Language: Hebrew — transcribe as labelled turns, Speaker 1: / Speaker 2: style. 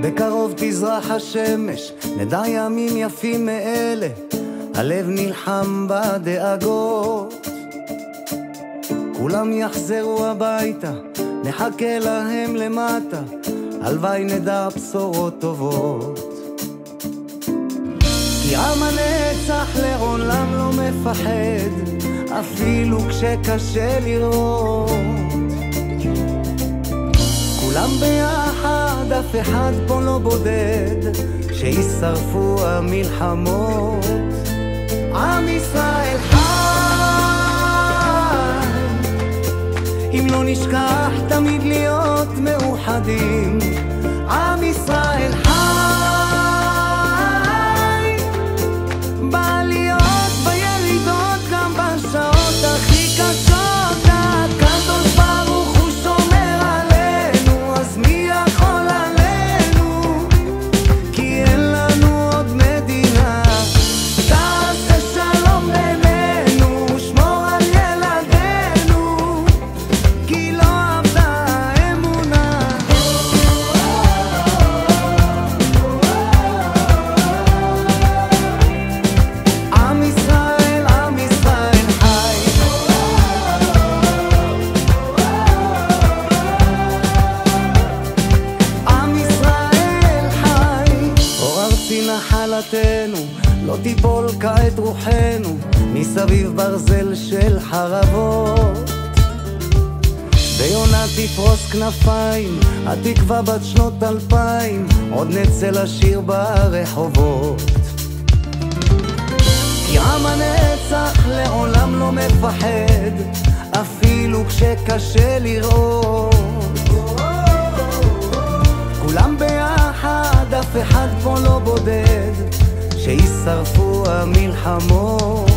Speaker 1: בקרוב תזרח השמש, נדע ימים יפים מאלה, הלב נלחם בדאגות. כולם יחזרו הביתה, נחכה להם למטה, הלוואי נדע בשורות טובות. כי עם הנצח לעולם לא מפחד, אפילו כשקשה לראות. כולם ביחד, אף אחד פה לא בודד, שישרפו המלחמות. עם ישראל חי, אם לא נשכח תמיד להיות מאוחדים. עם ישראל חי, בעליות בירידות, גם בשעות הכי קשות. הקדוש ברוך הוא שומר עלינו, אז מי יכול עלינו? כי אין לנו עוד מדינה. תעשה שלום בינינו, שמור על ילדינו, כי לא אבדה האמונה. עם ישראל, עם ישראל חי. עם ישראל חי. אור ארצי נחלתנו, לא תיפול כעת רוחנו, מסביב ברזל של חרבות. ויונה תפרוס כנפיים, התקווה בת שנות 2000, עוד נצא לשיר ברחובות. כי עם הנצח לעולם לא מפחד, אפילו כשקשה לראות. כולם ביחד, אף אחד פה לא בודד, שישרפו המלחמות.